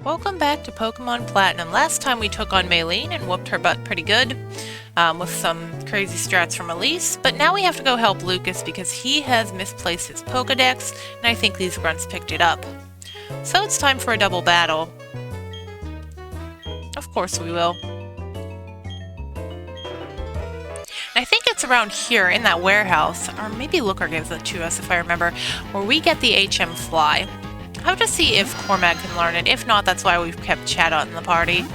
Welcome back to Pokemon Platinum. Last time we took on Maylene and whooped her butt pretty good with some crazy strats from Elise, but now we have to go help Lucas because he has misplaced his Pokedex, and I think these grunts picked it up. So it's time for a double battle. Of course we will. I think it's around here in that warehouse, or maybe Looker gives it to us if I remember, where we get the HM Fly. I have to see if Cormag can learn it. If not, that's why we've kept Chat out in the party.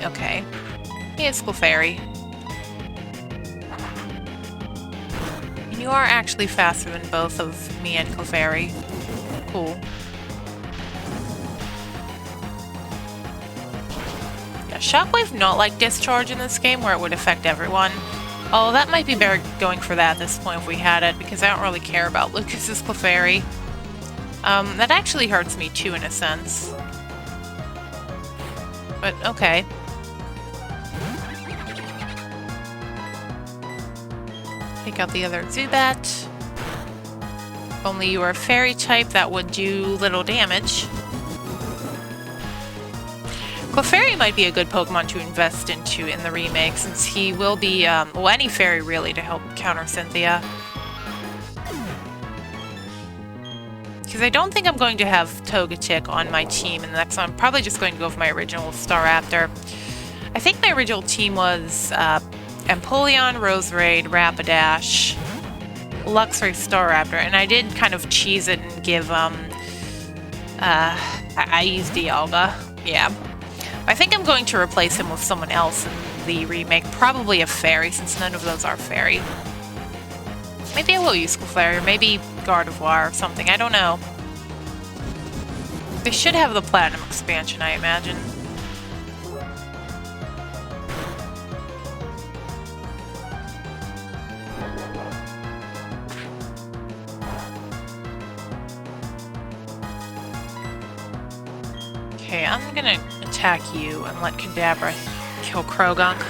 Okay. Hey, it's Clefairy. And you are actually faster than both of me and Clefairy. Cool. Yeah, Shockwave not like Discharge in this game where it would affect everyone. Oh, that might be better going for that at this point if we had it, because I don't really care about Lucas's Clefairy. That actually hurts me too, in a sense. But, okay. Take out the other Zubat. If only you were a fairy type, that would do little damage. Clefairy might be a good Pokemon to invest into in the remake, since he will be, well, any fairy really, to help counter Cynthia. Because I don't think I'm going to have Togetic on my team in the next one. I'm probably just going to go for my original Staraptor. I think my original team was Empoleon, Roserade, Rapidash, Luxray, Staraptor, and I did kind of cheese it and give, I used Dialga, yeah. I think I'm going to replace him with someone else in the remake, probably a fairy, since none of those are fairy. Maybe I will use Clefairy, or maybe Gardevoir or something, I don't know. They should have the Platinum expansion, I imagine. Okay, I'm gonna attack you and let Kadabra kill Krogunk.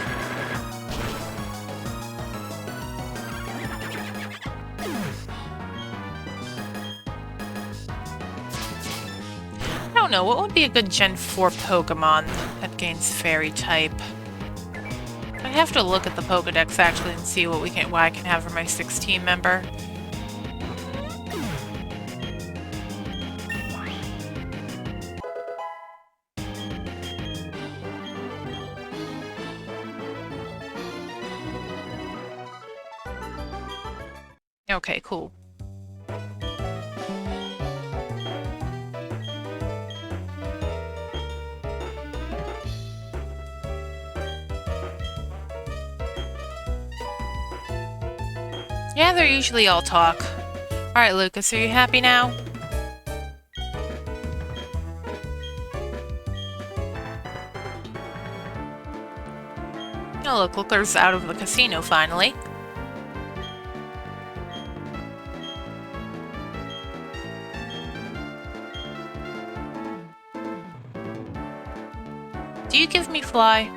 I don't know, what would be a good Gen 4 Pokemon that gains Fairy type? I'd have to look at the Pokedex actually and see what I can have for my 16 member. Okay, cool. Yeah, they're usually all talk. Alright, Lucas, are you happy now? Oh, look, Looker's out of the casino finally. Do you give me Fly?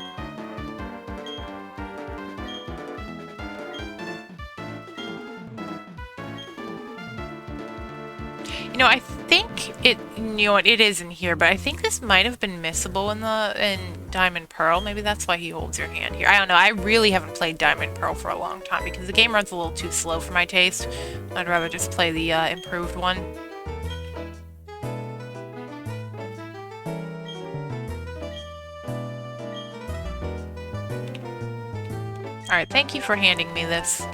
You know, I think it, you know what, it is in here, but I think this might have been missable in Diamond Pearl. Maybe that's why he holds your hand here. I don't know. I really haven't played Diamond Pearl for a long time because the game runs a little too slow for my taste. I'd rather just play the improved one. Alright, thank you for handing me this.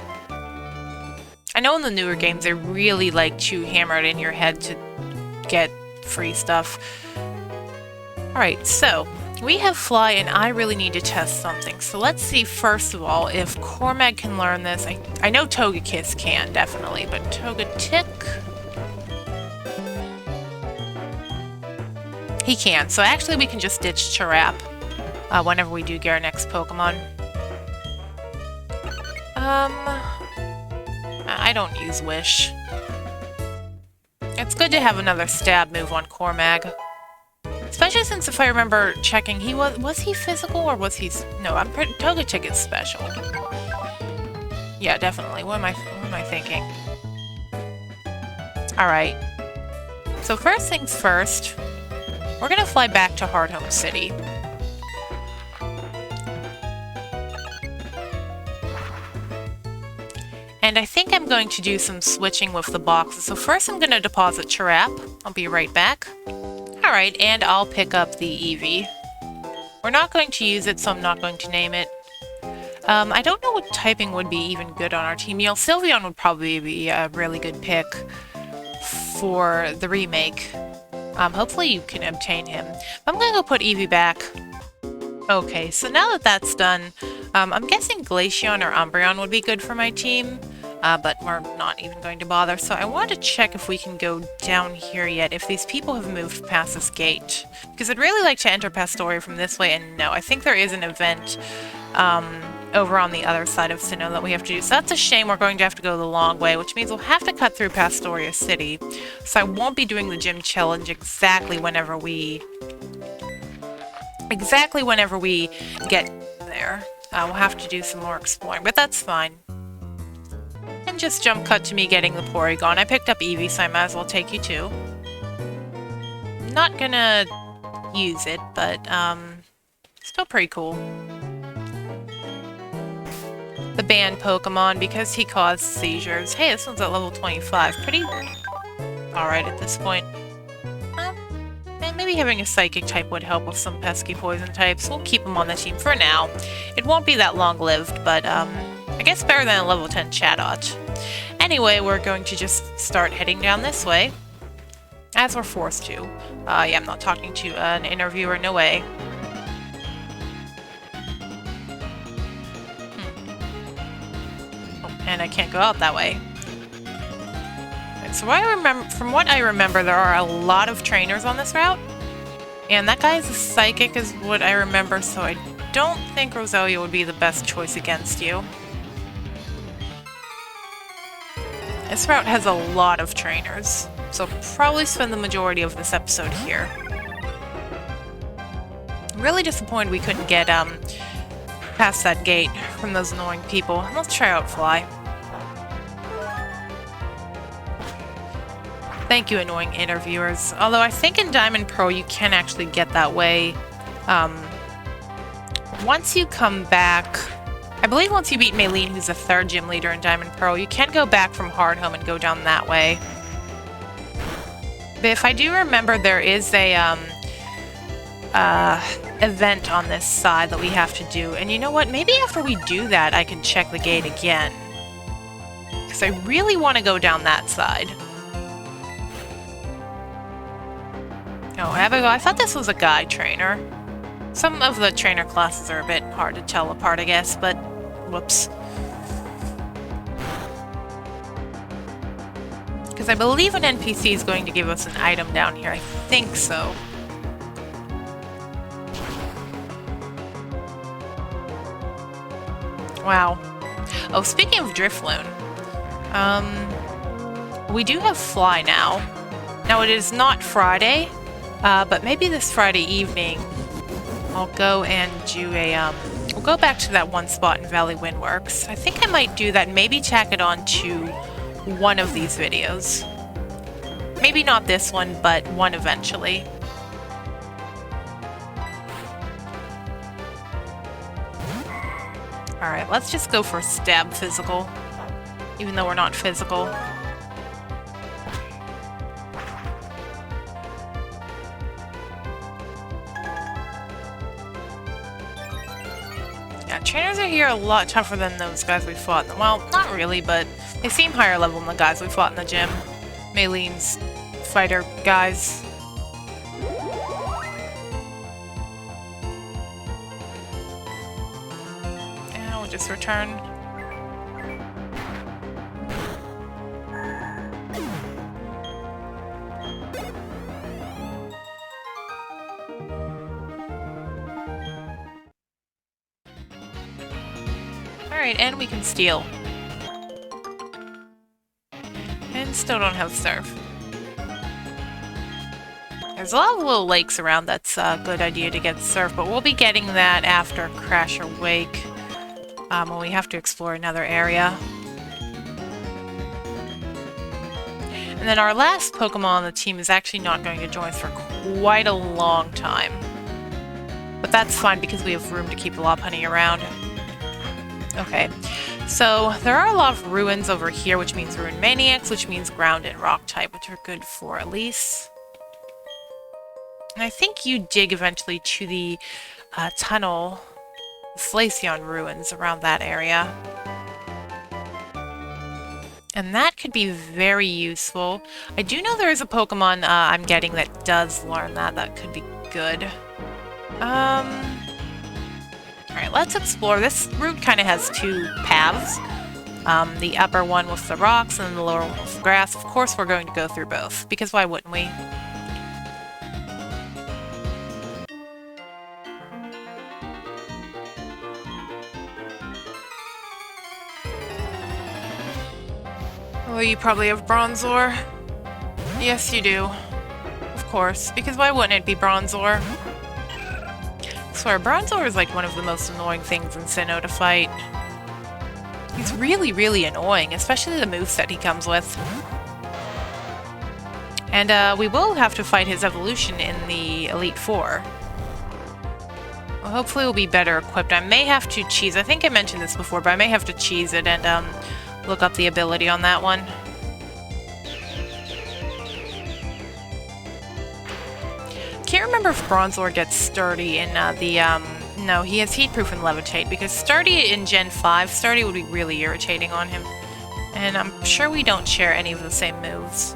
I know in the newer games they really like to hammer it in your head to get free stuff. Alright, so we have Fly and I really need to test something. So let's see first of all if Cormag can learn this. I know Togekiss can, definitely, but Togetic... He can, so actually we can just ditch Chirap whenever we do get our next Pokemon. I don't use Wish. It's good to have another stab move on Cormag. Especially since if I remember checking, was he physical or was he... No, Togetic is special. Yeah, definitely. What am I thinking? Alright. So first things first, We're gonna fly back to Hardhome City. And I think I'm going to do some switching with the boxes. So first I'm gonna deposit Chirap. I'll be right back. Alright, and I'll pick up the Eevee. We're not going to use it, so I'm not going to name it. I don't know what typing would be even good on our team. You know, Sylveon would probably be a really good pick for the remake. Hopefully you can obtain him. I'm gonna go put Eevee back. Okay, so now that that's done, I'm guessing Glaceon or Umbreon would be good for my team. But we're not even going to bother. So I want to check if we can go down here yet, if these people have moved past this gate. Because I'd really like to enter Pastoria from this way, and no, I think there is an event over on the other side of Sinnoh that we have to do. So that's a shame. We're going to have to go the long way, which means we'll have to cut through Pastoria City. So I won't be doing the gym challenge exactly whenever we get there. We'll have to do some more exploring, but that's fine. And just jump cut to me getting the Porygon. I picked up Eevee, so I might as well take you too. Not gonna use it, but still pretty cool. The banned Pokemon, because he caused seizures. Hey, this one's at level 25. Pretty alright at this point. And maybe having a Psychic type would help with some pesky poison types. We'll keep him on the team for now. It won't be that long-lived, but I guess better than a level 10 Chatot. Anyway, we're going to just start heading down this way. As we're forced to. Yeah, I'm not talking to an interviewer, no way. Oh, and I can't go out that way. Right, so from what I remember, there are a lot of trainers on this route. And that guy's a Psychic is what I remember, so I don't think Roselia would be the best choice against you. This route has a lot of trainers, so I'll probably spend the majority of this episode here. I'm really disappointed we couldn't get past that gate from those annoying people. Let's try out Fly. Thank you, annoying interviewers. Although I think in Diamond Pearl you can actually get that way. Once you come back... I believe once you beat Maylene, who's the third gym leader in Diamond Pearl, you can go back from Hardhome and go down that way. But if I do remember, there is a event on this side that we have to do. And you know what? Maybe after we do that, I can check the gate again. Because I really want to go down that side. Oh, Abigail, I thought this was a guy trainer. Some of the trainer classes are a bit hard to tell apart, I guess, but whoops. Because I believe an NPC is going to give us an item down here. I think so. Wow. Oh, speaking of Drifloon, we do have Fly now. Now, it is not Friday, but maybe this Friday evening, I'll go and do a, we'll go back to that one spot in Valley Windworks. I think I might do that, maybe tack it on to one of these videos. Maybe not this one, but one eventually. Alright, let's just go for Stab Physical, even though we're not physical. Yeah, trainers are here a lot tougher than those guys we fought. Well, not really, but they seem higher level than the guys we fought in the gym. Maylene's fighter guys. And we'll just return. Alright, and we can steal. And still don't have Surf. There's a lot of little lakes around that's a good idea to get Surf, but we'll be getting that after Crash or Wake, when we have to explore another area. And And then our last Pokemon on the team is actually not going to join us for quite a long time. But that's fine because we have room to keep Lopunny around. Okay, so there are a lot of ruins over here, which means Ruin Maniacs, which means ground and rock type, which are good for Elise. And I think you dig eventually to the tunnel, Flaceon ruins around that area. And that could be very useful. I do know there is a Pokemon I'm getting that does learn that. That could be good. Alright, let's explore. This route kind of has two paths. The upper one with the rocks and the lower one with the grass. Of course, we're going to go through both, because why wouldn't we? Oh, you probably have Bronzor. Yes, you do. Of course, because why wouldn't it be Bronzor? I swear, Bronzor is like one of the most annoying things in Sinnoh to fight. He's really, really annoying, especially the moveset he comes with. And we will have to fight his evolution in the Elite Four. Well, hopefully we'll be better equipped. I may have to cheese, I think I mentioned this before, but I may have to cheese it and look up the ability on that one. Can't remember if Bronzor gets Sturdy in no, he has Heatproof and Levitate, because Sturdy in Gen 5, Sturdy would be really irritating on him. And I'm sure we don't share any of the same moves.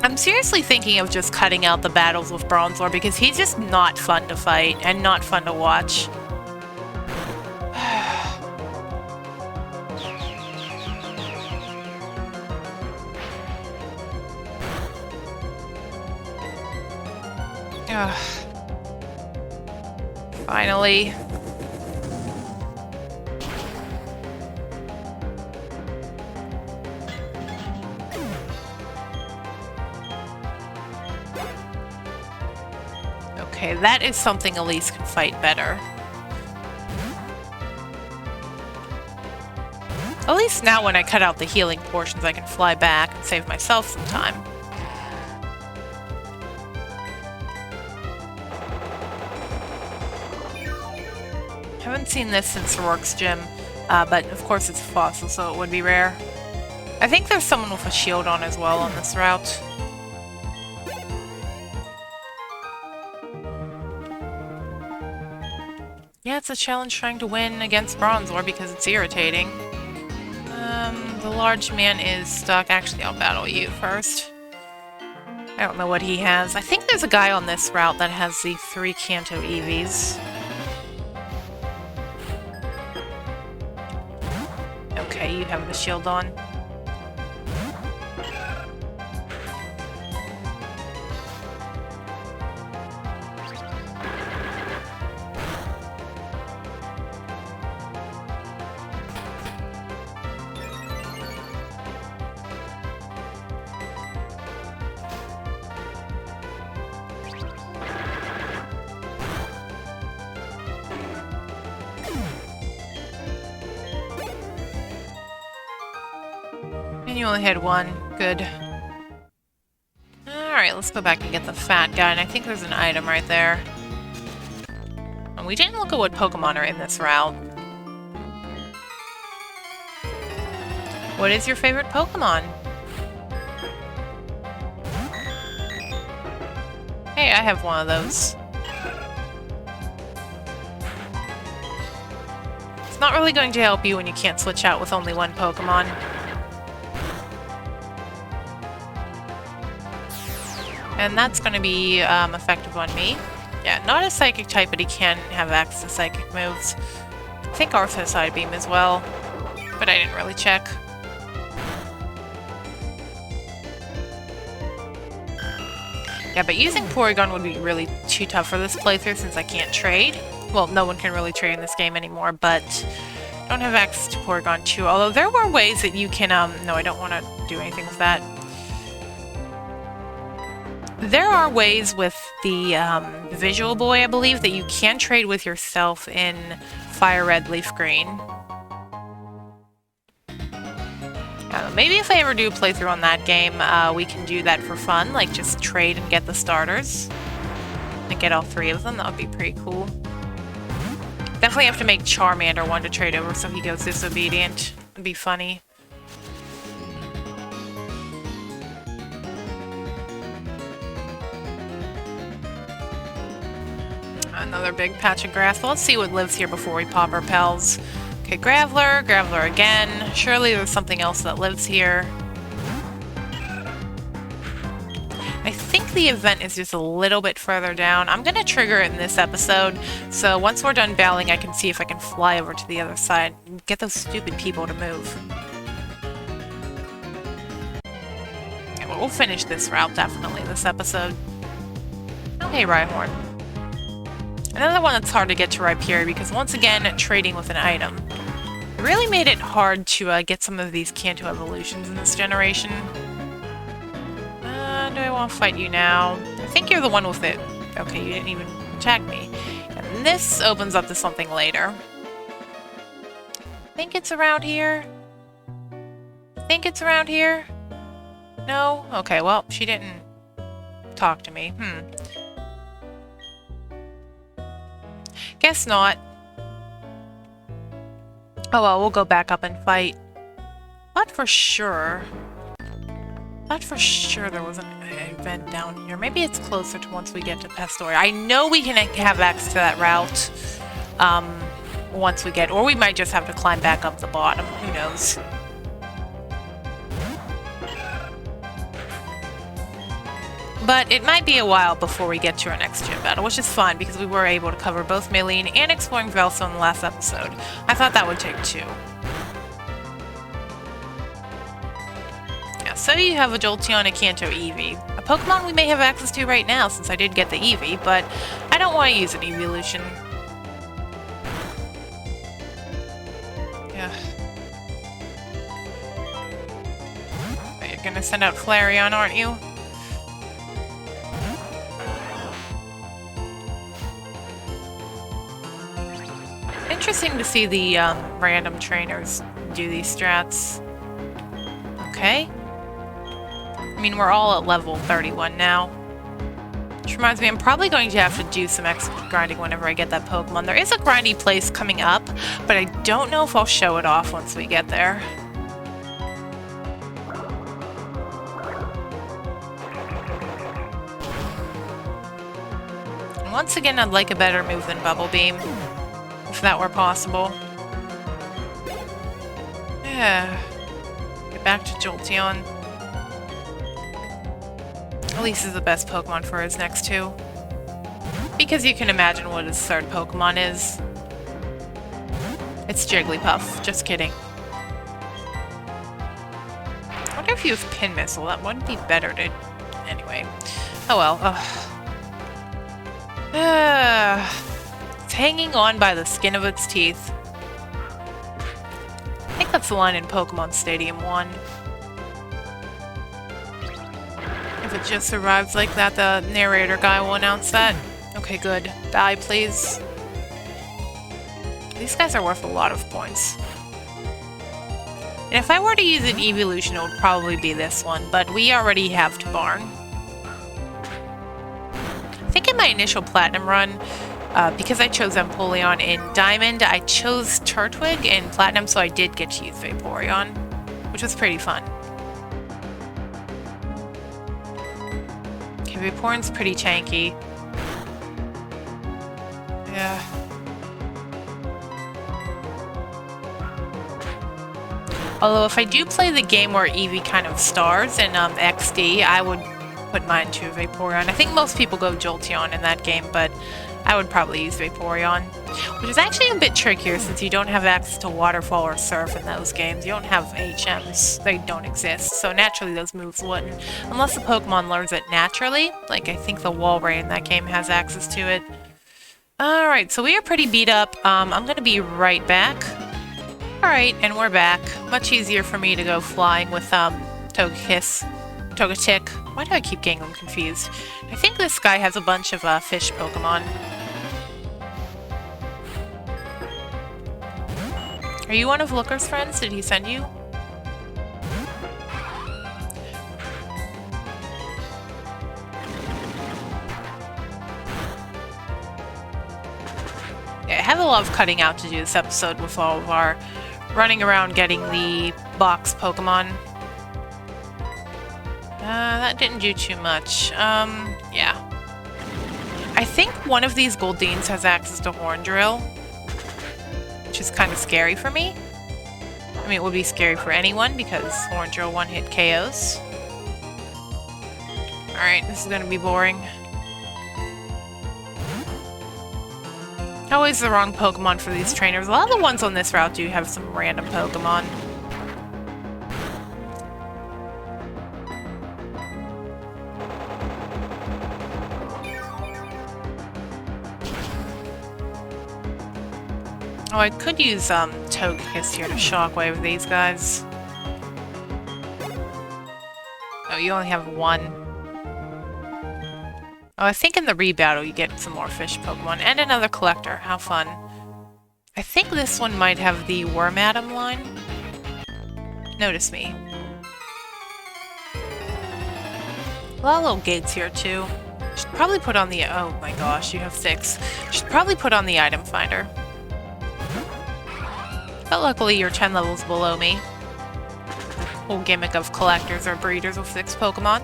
I'm seriously thinking of just cutting out the battles with Bronzor because he's just not fun to fight and not fun to watch. Finally. Okay, that is something Elise can fight better. At least now when I cut out the healing portions, I can fly back and save myself some time. Haven't seen this since Rourke's gym, but of course it's a fossil, so it would be rare. I think there's someone with a shield on as well on this route. Yeah, it's a challenge trying to win against Bronzor because it's irritating. The large man is stuck. Actually, I'll battle you first. I don't know what he has. I think there's a guy on this route that has the 3 Kanto EVs. Okay, you have the shield on. And you only had one. Good. Alright, let's go back and get the fat guy, and I think there's an item right there. And we didn't look at what Pokemon are in this route. What is your favorite Pokemon? Hey, I have one of those. It's not really going to help you when you can't switch out with only one Pokemon. And that's going to be effective on me. Yeah, not a psychic type, but he can have access to psychic moves. I think Arth has Side Beam as well, but I didn't really check. Yeah, but using Porygon would be really too tough for this playthrough since I can't trade. Well, no one can really trade in this game anymore, but I don't have access to Porygon 2. Although there were ways that you can, no, I don't want to do anything with that. There are ways with the Visual Boy, I believe, that you can trade with yourself in Fire Red, Leaf Green. Maybe if I ever do a playthrough on that game, we can do that for fun, like just trade and get the starters. And get all 3 of them, that would be pretty cool. Definitely have to make Charmander one to trade over so he goes disobedient. It'd be funny. Another big patch of grass. Well, let's see what lives here before we pop our pals. Okay, Graveler, Graveler again. Surely there's something else that lives here. I think the event is just a little bit further down. I'm going to trigger it in this episode, so once we're done battling, I can see if I can fly over to the other side and get those stupid people to move. Okay, well, we'll finish this route, definitely, this episode. Oh, hey, Rhyhorn. Another one that's hard to get to Rhyperior because, once again, trading with an item. It really made it hard to get some of these Kanto evolutions in this generation. Do I want to fight you now? I think you're the one with it. Okay, you didn't even attack me. And this opens up to something later. I think it's around here. I think it's around here. No? Okay, well, she didn't talk to me. Guess not. Oh well, we'll go back up and fight. Not for sure. Thought for sure there was an event down here. Maybe it's closer to once we get to Pastoria. I know we can have access to that route once we get... Or we might just have to climb back up the bottom. Who knows? But it might be a while before we get to our next gym battle, which is fun because we were able to cover both Maylene and Exploring Velso in the last episode. I thought that would take 2. So you have a Jolteon, a Kanto Eevee. A Pokemon we may have access to right now since I did get the Eevee, but I don't want to use an evolution. Yeah. You're gonna send out Flareon, aren't you? Interesting to see the random trainers do these strats. Okay. I mean, we're all at level 31 now. Which reminds me, I'm probably going to have to do some extra grinding whenever I get that Pokemon. There is a grindy place coming up, but I don't know if I'll show it off once we get there. And once again, I'd like a better move than Bubble Beam, if that were possible. Yeah. Get back to Jolteon. At least is the best Pokemon for his next 2. Because you can imagine what his 3rd Pokemon is. It's Jigglypuff. Just kidding. I wonder if you have Pin Missile. That wouldn't be better to... Anyway. Oh well. It's hanging on by the skin of its teeth. I think that's the line in Pokemon Stadium 1. If it just survives like that, the narrator guy will announce that. Okay, good. Die, please. These guys are worth a lot of points. And if I were to use an evolution, it would probably be this one, but we already have Tabarn. I think in my initial Platinum run, because I chose Empoleon in Diamond, I chose Turtwig in Platinum, so I did get to use Vaporeon, which was pretty fun. Vaporeon's pretty tanky. Yeah. Although if I do play the game where Eevee kind of stars in XD, I would put mine to Vaporeon. I think most people go Jolteon in that game, but I would probably use Vaporeon. Which is actually a bit trickier since you don't have access to Waterfall or Surf in those games. You don't have HMs. They don't exist. So naturally those moves wouldn't. Unless the Pokemon learns it naturally. Like I think the Walrein in that game has access to it. Alright, so we are pretty beat up. I'm going to be right back. Alright, and we're back. Much easier for me to go flying with Togekiss. Togetic. Why do I keep getting them confused? I think this guy has a bunch of fish Pokemon. Are you one of Looker's friends? Did he send you? Yeah, I have a lot of cutting out to do this episode with all of our running around getting the box Pokemon. That didn't do too much. Yeah. I think one of these Goldines has access to Horn Drill, which is kind of scary for me. I mean, it would be scary for anyone because Horn Drill one-hit KOs. Alright, this is gonna be boring. Always the wrong Pokemon for these trainers. A lot of the ones on this route do have some random Pokemon. Oh, I could use Togekiss here to Shockwave these guys. Oh, you only have one. Oh, I think in the rebattle you get some more fish Pokemon. And another collector. How fun. I think this one might have the Wormadam line. Notice me. A lot of little gates here, too. Should probably put on the... Oh my gosh, you have 6. Should probably put on the item finder. But luckily you're 10 levels below me. Whole gimmick of collectors or breeders with 6 Pokemon.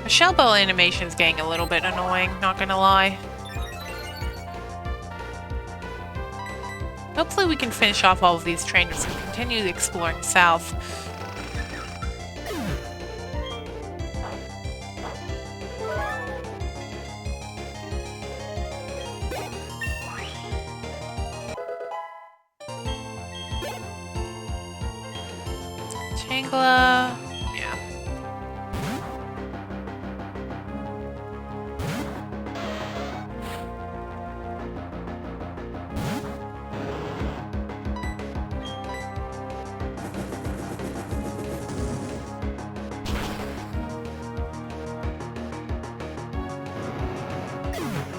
The Shell Bell animation is getting a little bit annoying, not gonna lie. Hopefully we can finish off all of these trainers and continue exploring south. Tangela... yeah.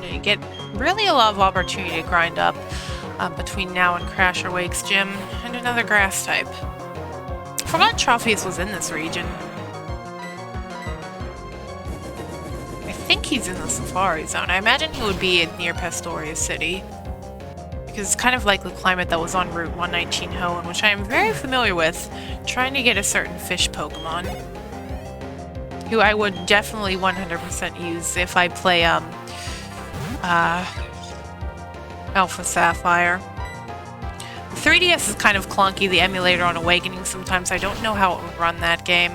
You get really a lot of opportunity to grind up between now and Crasher Wake's gym and another grass type. I forgot Trophies was in this region. I think he's in the Safari Zone. I imagine he would be near Pastoria City. Because it's kind of like the climate that was on Route 119 Hoenn, which I am very familiar with, trying to get a certain fish Pokemon. Who I would definitely 100% use if I play, Alpha Sapphire. 3DS is kind of clunky, the emulator on Awakening. Sometimes I don't know how it would run that game.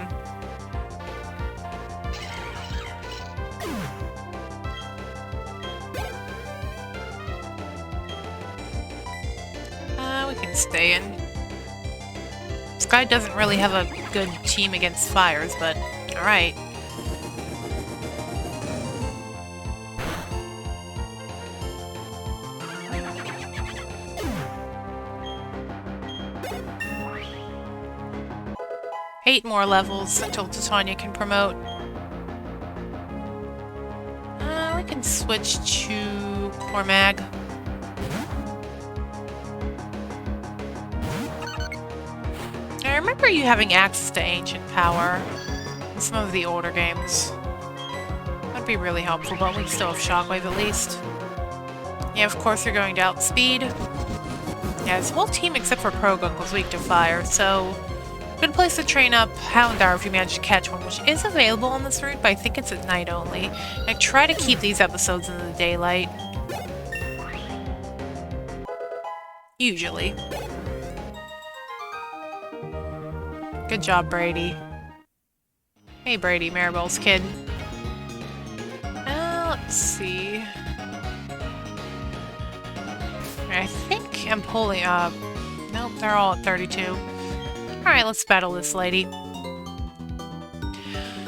We can stay in. This guy doesn't really have a good team against fires, but alright. Eight more levels until Titania can promote. We can switch to Cormag. I remember you having access to Ancient Power in some of the older games. That'd be really helpful, but we still have Shockwave at least. Yeah, of course you're going to outspeed. Yeah, his whole team except for Progunk was weak to fire, so... good place to train up Houndour if you manage to catch one, which is available on this route, but I think it's at night only. And I try to keep these episodes in the daylight. Usually. Good job, Brady. Hey, Brady, Maribel's kid. Let's see. I think I'm pulling up. Nope, they're all at 32. Alright, let's battle this lady.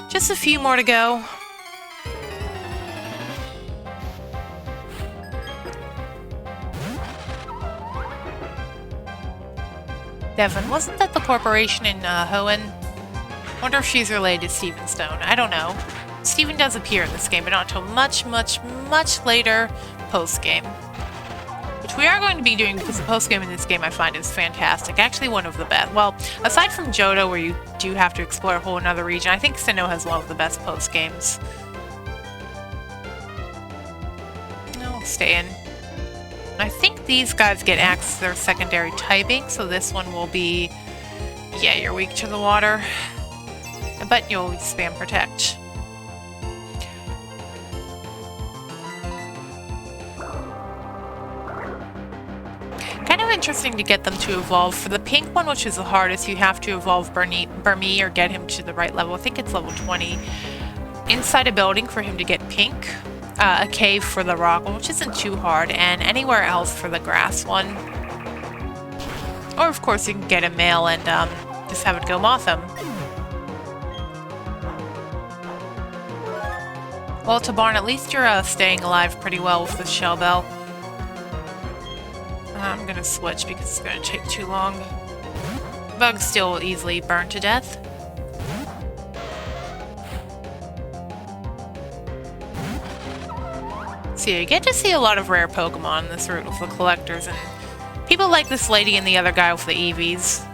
Just a few more to go. Devon, wasn't that the corporation in Hoenn? Wonder if she's related to Stephen Stone. I don't know. Stephen does appear in this game, but not until much, much, much later post-game. Which we are going to be doing because the post-game in this game I find is fantastic. Actually one of the best. Well, aside from Johto, where you do have to explore a whole another region, I think Sinnoh has one of the best post-games. I'll stay in. I think these guys get access to their secondary typing, so this one will be... Yeah, you're weak to the water. But you'll spam protect. Kind of interesting to get them to evolve. For the pink one, which is the hardest, you have to evolve Burmese or get him to the right level. I think it's level 20. Inside a building for him to get pink. A cave for the rock one, which isn't too hard. And anywhere else for the grass one. Or, of course, you can get a male and just have it go moth him. Well, Tabarn, at least you're staying alive pretty well with the shell bell. I'm gonna switch because it's gonna take too long. Bugs still easily burn to death. So you get to see a lot of rare Pokemon in this route with the collectors, and people like this lady and the other guy with the EVs.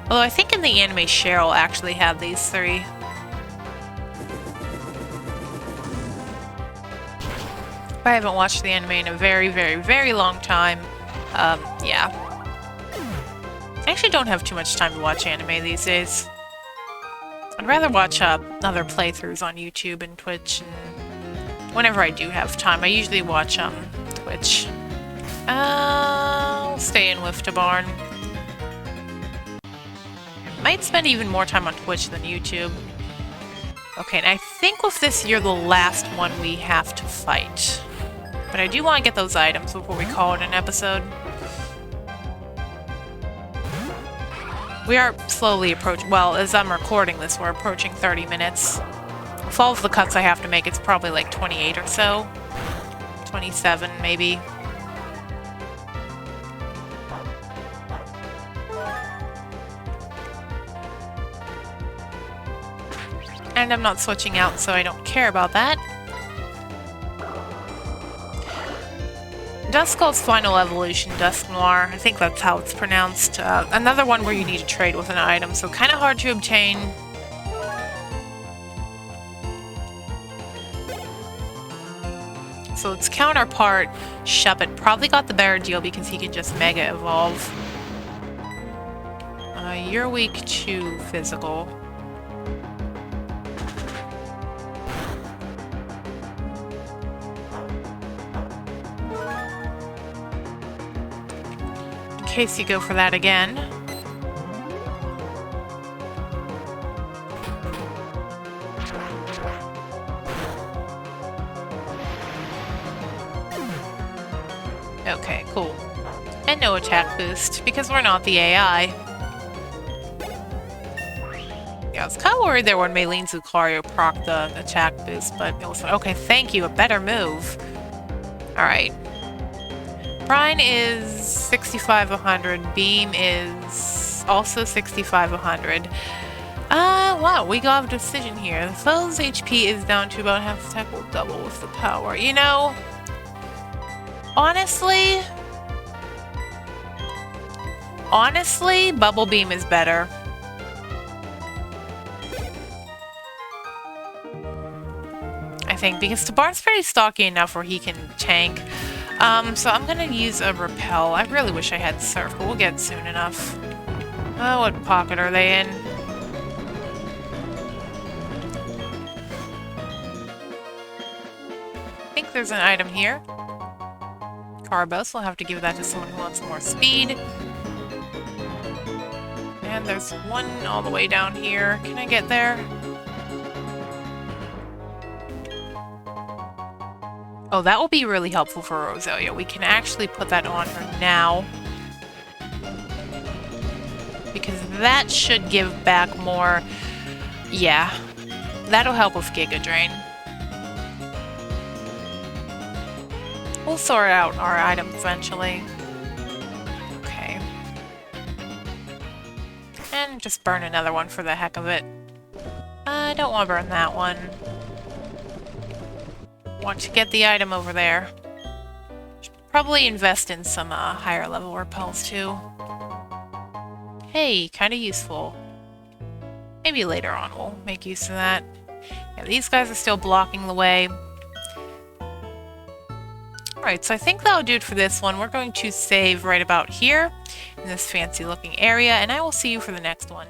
Although I think in the anime Cheryl actually had these three. I haven't watched the anime in a very, very, very long time. Yeah. I actually don't have too much time to watch anime these days. I'd rather watch other playthroughs on YouTube and Twitch. And whenever I do have time, I usually watch Twitch. I'll stay in with Tabarn. Might spend even more time on Twitch than YouTube. Okay, and I think with this, you're the last one we have to fight. But I do want to get those items before we call it an episode. We are slowly approaching... Well, as I'm recording this, we're approaching 30 minutes. With all of the cuts I have to make, it's probably like 28 or so. 27, maybe. And I'm not switching out, so I don't care about that. Duskull's final evolution, Dusknoir, I think that's how it's pronounced. Another one where you need to trade with an item, so kind of hard to obtain. So its counterpart, Shuppet, probably got the better deal because he can just Mega Evolve. You're weak to physical. In case you go for that again. Okay, cool. And no attack boost, because we're not the AI. Yeah, I was kind of worried there when Maylene's Lucario proc the attack boost, but it was okay, thank you, a better move. Alright. Brine is 65-100. Beam is also 65-100. Wow, we got a decision here. The foe's HP is down to about half attack will double with the power. You know, honestly, Bubble Beam is better. I think, because Tabarn's pretty stocky enough where he can tank. So I'm gonna use a Repel. I really wish I had Surf, but we'll get soon enough. Oh, what pocket are they in? I think there's an item here. Carbos, we'll have to give that to someone who wants more speed. And there's one all the way down here. Can I get there? Oh, that will be really helpful for Roselia. We can actually put that on her now. Because that should give back more... Yeah. That'll help with Giga Drain. We'll sort out our items eventually. Okay. Just burn another one for the heck of it. I don't want to burn that one. Want to get the item over there. Should probably invest in some higher level repels too. Hey, kind of useful. Maybe later on we'll make use of that. Yeah, these guys are still blocking the way. Alright, so I think that'll do it for this one. We're going to save right about here in this fancy looking area, and I will see you for the next one.